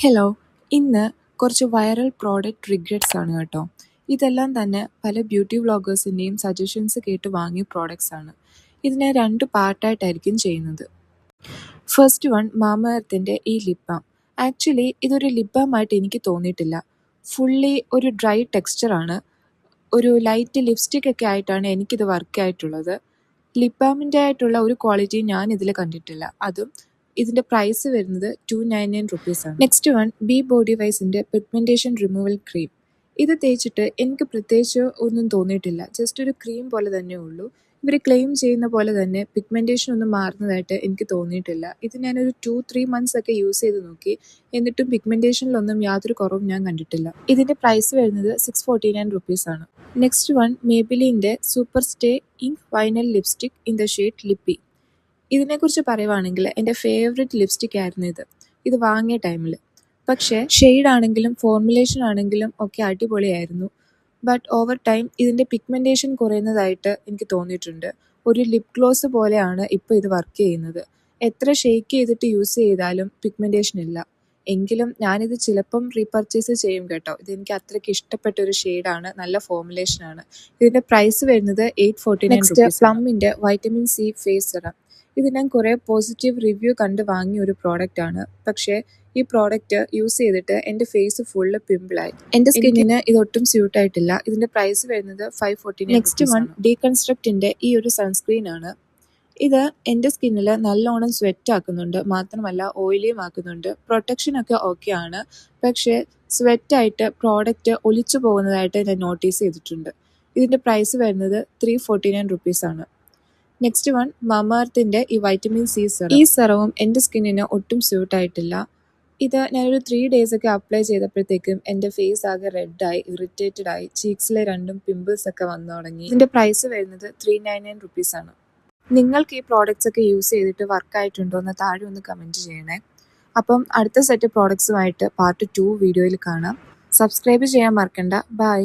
Hello, ഇന്ന് കുറച്ച് viral product regrets ആണ് കേട്ടോ. ഇതെല്ലാം തന്നെ പല ബ്യൂട്ടി വ്ളോഗേഴ്സിൻ്റെയും സജഷൻസ് കേട്ട് വാങ്ങിയ പ്രോഡക്റ്റ്സ് ആണ്. ഇതിനെ 2 പാർട്ടായിട്ടായിരിക്കും ചെയ്യുന്നത്. ഫസ്റ്റ് വൺ മാമ എർത്തിൻ്റെ ഈ ലിപ് ബാം. ആക്ച്വലി ഇതൊരു ലിപ് ബാം ആയിട്ട് എനിക്ക് തോന്നിയിട്ടില്ല. ഫുള്ളി ഒരു ഡ്രൈ ടെക്സ്ചറാണ്. ഒരു ലൈറ്റ് ലിപ്സ്റ്റിക് ഒക്കെ ആയിട്ടാണ് എനിക്കിത് വർക്ക് ആയിട്ടുള്ളത്. ലിപ് ബാമിൻ്റെ ആയിട്ടുള്ള ഒരു ക്വാളിറ്റി ഞാൻ ഇതിൽ കണ്ടിട്ടില്ല. അതും ഇതിൻ്റെ പ്രൈസ് വരുന്നത് 299 റുപ്പീസാണ്. നെക്സ്റ്റ് വൺ ബി ബോഡി വൈസിൻ്റെ പിഗ്മെൻറ്റേഷൻ റിമൂവൽ ക്രീം. ഇത് തേച്ചിട്ട് എനിക്ക് പ്രത്യേകിച്ച് ഒന്നും തോന്നിയിട്ടില്ല. ജസ്റ്റ് ഒരു ക്രീം പോലെ തന്നെ ഉള്ളൂ. ഇവർ ക്ലെയിം ചെയ്യുന്ന പോലെ തന്നെ പിഗ്മെൻറ്റേഷൻ ഒന്നും മാറുന്നതായിട്ട് എനിക്ക് തോന്നിയിട്ടില്ല. ഇത് ഞാനൊരു 2-3 മന്ത്സ് ഒക്കെ യൂസ് ചെയ്ത് നോക്കി. എന്നിട്ടും പിഗ്മെൻറ്റേഷനിലൊന്നും യാതൊരു കുറവും ഞാൻ കണ്ടിട്ടില്ല. ഇതിൻ്റെ പ്രൈസ് വരുന്നത് 649 റുപ്പീസാണ്. നെക്സ്റ്റ് വൺ മേബിലിൻ്റെ super stay ink vinyl lipstick in the shade lippy. ഇതിനെക്കുറിച്ച് പറയുവാണെങ്കിൽ എൻ്റെ ഫേവറേറ്റ് ലിപ്സ്റ്റിക് ആയിരുന്നു ഇത് വാങ്ങിയ ടൈമിൽ. പക്ഷേ ഷെയ്ഡാണെങ്കിലും ഫോർമുലേഷൻ ആണെങ്കിലും ഒക്കെ അടിപൊളിയായിരുന്നു. ബട്ട് ഓവർ ടൈം ഇതിൻ്റെ പിഗ്മെൻറ്റേഷൻ കുറയുന്നതായിട്ട് എനിക്ക് തോന്നിയിട്ടുണ്ട്. ഒരു ലിപ് ഗ്ലോസ് പോലെയാണ് ഇപ്പോൾ ഇത് വർക്ക് ചെയ്യുന്നത്. എത്ര ഷെയ്ക്ക് ചെയ്തിട്ട് യൂസ് ചെയ്താലും പിഗ്മെൻറ്റേഷൻ ഇല്ല. എങ്കിലും ഞാനിത് ചിലപ്പം റീപർച്ചേസ് ചെയ്യും കേട്ടോ. ഇതെനിക്ക് അത്രയ്ക്ക് ഇഷ്ടപ്പെട്ട ഒരു ഷെയ്ഡാണ്. നല്ല ഫോർമുലേഷനാണ്. ഇതിൻ്റെ പ്രൈസ് വരുന്നത് 849 റുപ്പീസ്. നെക്സ്റ്റ് പ്ലമ്മിൻ്റെ വൈറ്റമിൻ സി ഫേസ് സെറം. ഇത് ഞാൻ കുറേ പോസിറ്റീവ് റിവ്യൂ കണ്ട് വാങ്ങിയ ഒരു പ്രോഡക്റ്റാണ്. പക്ഷേ ഈ പ്രോഡക്റ്റ് യൂസ് ചെയ്തിട്ട് എൻ്റെ ഫേസ് ഫുള്ള് പിമ്പിളായി. എൻ്റെ സ്കിന്നിന് ഇതൊട്ടും സ്യൂട്ടായിട്ടില്ല. ഇതിൻ്റെ പ്രൈസ് വരുന്നത് 549 റുപ്പീസാണ്. നെക്സ്റ്റ് വൺ ഡീകൺസ്ട്രക്റ്റിൻ്റെ ഈ ഒരു സൺസ്ക്രീനാണ്. ഇത് എൻ്റെ സ്കിന്നിൽ നല്ലോണം സ്വെറ്റ് ആക്കുന്നുണ്ട്. മാത്രമല്ല ഓയിലിയും ആക്കുന്നുണ്ട്. പ്രൊട്ടക്ഷനൊക്കെ ഓക്കെ ആണ്. പക്ഷേ സ്വെറ്റായിട്ട് പ്രോഡക്റ്റ് ഒലിച്ചു പോകുന്നതായിട്ട് ഞാൻ നോട്ടീസ് ചെയ്തിട്ടുണ്ട്. ഇതിൻ്റെ പ്രൈസ് വരുന്നത് 349 റുപ്പീസാണ്. നെക്സ്റ്റ് വൺ മാമ എർത്തിൻ്റെ ഈ വൈറ്റമിൻ സി സെറം. ഈ സെറവും എൻ്റെ സ്കിന്നിന് ഒട്ടും സ്യൂട്ടായിട്ടില്ല. ഇത് ഞാനൊരു 3 ഡേയ്സ് ഒക്കെ അപ്ലൈ ചെയ്തപ്പോഴത്തേക്കും എൻ്റെ ഫേസ് ആകെ റെഡായി, ഇറിറ്റേറ്റഡ് ആയി. ചീക്സിലെ രണ്ടും പിമ്പിൾസ് ഒക്കെ വന്നു തുടങ്ങി. ഇതിൻ്റെ പ്രൈസ് വരുന്നത് 399 റുപ്പീസാണ്. നിങ്ങൾക്ക് ഈ പ്രോഡക്റ്റ്സ് ഒക്കെ യൂസ് ചെയ്തിട്ട് വർക്കായിട്ടുണ്ടോ എന്ന് താഴെ ഒന്ന് കമൻറ്റ് ചെയ്യണേ. അപ്പം അടുത്ത സെറ്റ് പ്രോഡക്ട്സുമായിട്ട് പാർട്ട് 2 വീഡിയോയിൽ കാണാം. സബ്സ്ക്രൈബ് ചെയ്യാൻ മറക്കണ്ട. ബൈ.